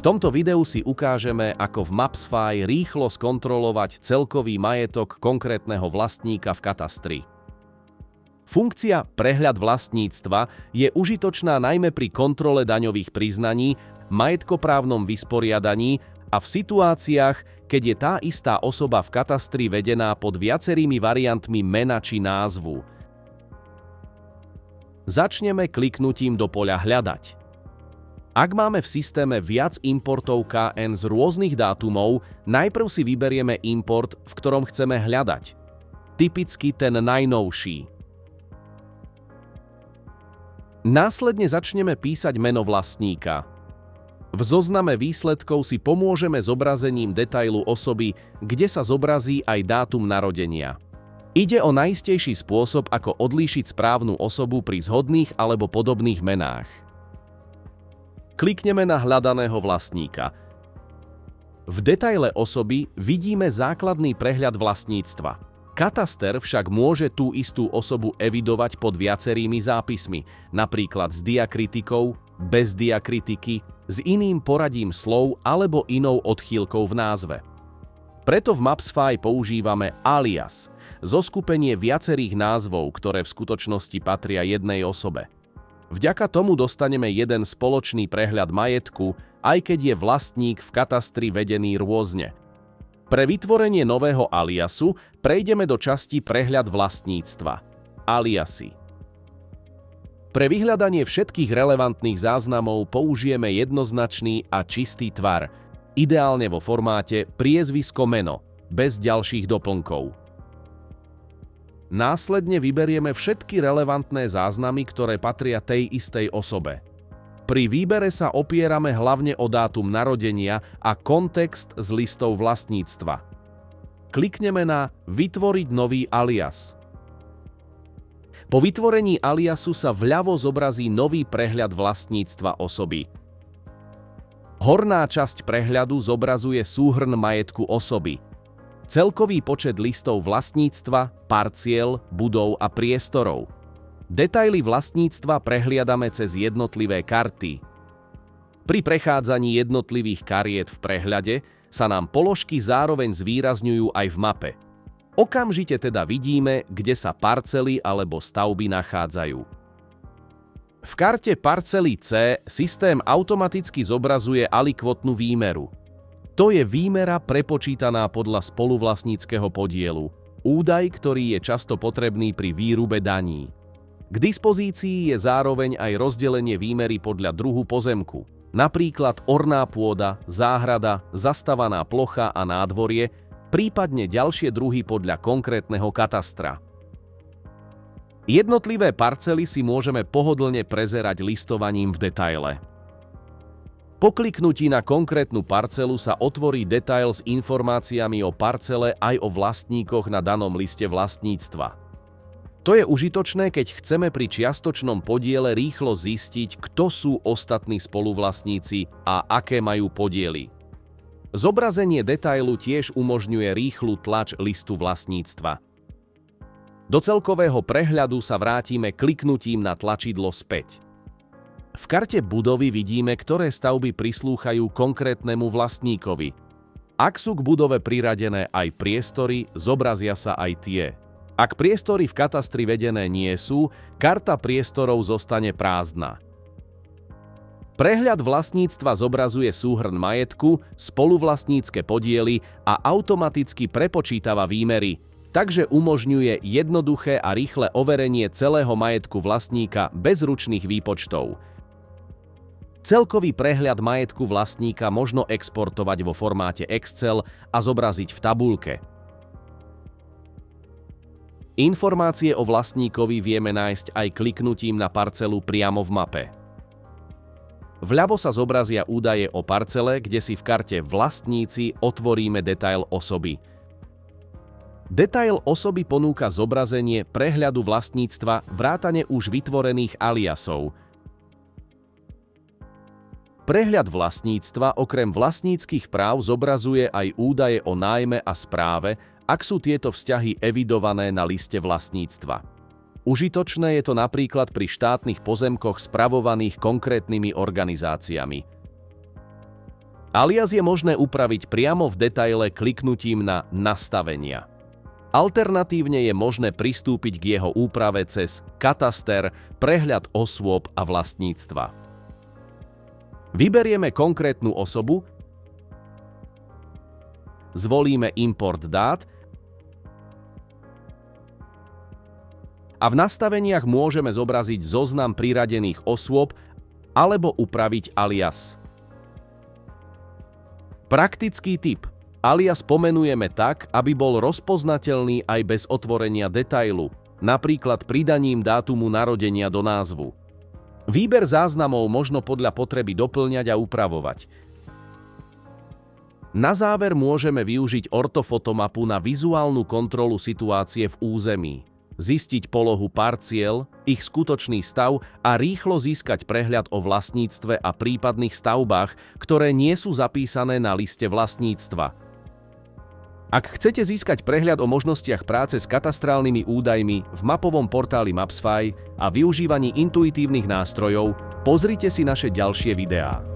tomto videu si ukážeme, ako v Mapsfy rýchlo skontrolovať celkový majetok konkrétneho vlastníka v katastri. Funkcia Prehľad vlastníctva je užitočná najmä pri kontrole daňových priznaní, majetkoprávnom vysporiadaní a v situáciách, keď je tá istá osoba v katastri vedená pod viacerými variantmi mena či názvu. Začneme kliknutím do poľa Hľadať. Ak máme v systéme viac importov KN z rôznych dátumov, najprv si vyberieme import, v ktorom chceme hľadať. Typicky ten najnovší. Následne začneme písať meno vlastníka. V zozname výsledkov si pomôžeme zobrazením detailu osoby, kde sa zobrazí aj dátum narodenia. Ide o najistejší spôsob, ako odlíšiť správnu osobu pri zhodných alebo podobných menách. Klikneme na hľadaného vlastníka. V detaile osoby vidíme základný prehľad vlastníctva. Kataster však môže tú istú osobu evidovať pod viacerými zápismi, napríklad s diakritikou, bez diakritiky, s iným poradím slov alebo inou odchýlkou v názve. Preto v Mapsfy používame alias, zoskupenie viacerých názvov, ktoré v skutočnosti patria jednej osobe. Vďaka tomu dostaneme jeden spoločný prehľad majetku, aj keď je vlastník v katastri vedený rôzne. Pre vytvorenie nového aliasu prejdeme do časti Prehľad vlastníctva. Aliasy. Pre vyhľadanie všetkých relevantných záznamov použijeme jednoznačný a čistý tvar, ideálne vo formáte priezvisko meno, bez ďalších doplnkov. Následne vyberieme všetky relevantné záznamy, ktoré patria tej istej osobe. Pri výbere sa opierame hlavne o dátum narodenia a kontext z listov vlastníctva. Klikneme na Vytvoriť nový alias. Po vytvorení aliasu sa vľavo zobrazí nový prehľad vlastníctva osoby. Horná časť prehľadu zobrazuje súhrn majetku osoby. Celkový počet listov vlastníctva, parciel, budov a priestorov. Detaily vlastníctva prehliadame cez jednotlivé karty. Pri prechádzaní jednotlivých kariet v prehľade sa nám položky zároveň zvýrazňujú aj v mape. Okamžite teda vidíme, kde sa parcely alebo stavby nachádzajú. V karte parcely C systém automaticky zobrazuje alikvotnú výmeru. To je výmera prepočítaná podľa spoluvlastníckeho podielu, údaj, ktorý je často potrebný pri výrube daní. K dispozícii je zároveň aj rozdelenie výmery podľa druhu pozemku, napríklad orná pôda, záhrada, zastavaná plocha a nádvorie, prípadne ďalšie druhy podľa konkrétneho katastra. Jednotlivé parcely si môžeme pohodlne prezerať listovaním v detaile. Po kliknutí na konkrétnu parcelu sa otvorí detail s informáciami o parcele aj o vlastníkoch na danom liste vlastníctva. To je užitočné, keď chceme pri čiastočnom podiele rýchlo zistiť, kto sú ostatní spoluvlastníci a aké majú podiely. Zobrazenie detailu tiež umožňuje rýchlu tlač listu vlastníctva. Do celkového prehľadu sa vrátime kliknutím na tlačidlo Späť. V karte budovy vidíme, ktoré stavby prislúchajú konkrétnemu vlastníkovi. Ak sú k budove priradené aj priestory, zobrazia sa aj tie. Ak priestory v katastri vedené nie sú, karta priestorov zostane prázdna. Prehľad vlastníctva zobrazuje súhrn majetku, spoluvlastnícke podiely a automaticky prepočítava výmery, takže umožňuje jednoduché a rýchle overenie celého majetku vlastníka bez ručných výpočtov. Celkový prehľad majetku vlastníka možno exportovať vo formáte Excel a zobraziť v tabuľke. Informácie o vlastníkovi vieme nájsť aj kliknutím na parcelu priamo v mape. Vľavo sa zobrazia údaje o parcele, kde si v karte Vlastníci otvoríme detail osoby. Detail osoby ponúka zobrazenie prehľadu vlastníctva vrátane už vytvorených aliasov. Prehľad vlastníctva okrem vlastníckych práv zobrazuje aj údaje o nájme a správe, ak sú tieto vzťahy evidované na liste vlastníctva. Užitočné je to napríklad pri štátnych pozemkoch spravovaných konkrétnymi organizáciami. Alias je možné upraviť priamo v detaile kliknutím na Nastavenia. Alternatívne je možné pristúpiť k jeho úprave cez Kataster, prehľad osôb a vlastníctva. Vyberieme konkrétnu osobu, zvolíme Import dát a v nastaveniach môžeme zobraziť zoznam priradených osôb alebo upraviť alias. Praktický tip. Alias pomenujeme tak, aby bol rozpoznateľný aj bez otvorenia detailu, napríklad pridaním dátumu narodenia do názvu. Výber záznamov možno podľa potreby doplňať a upravovať. Na záver môžeme využiť ortofotomapu na vizuálnu kontrolu situácie v území, zistiť polohu parciel, ich skutočný stav a rýchlo získať prehľad o vlastníctve a prípadných stavbách, ktoré nie sú zapísané na liste vlastníctva. Ak chcete získať prehľad o možnostiach práce s katastrálnymi údajmi v mapovom portáli Mapsfy a využívaní intuitívnych nástrojov, pozrite si naše ďalšie videá.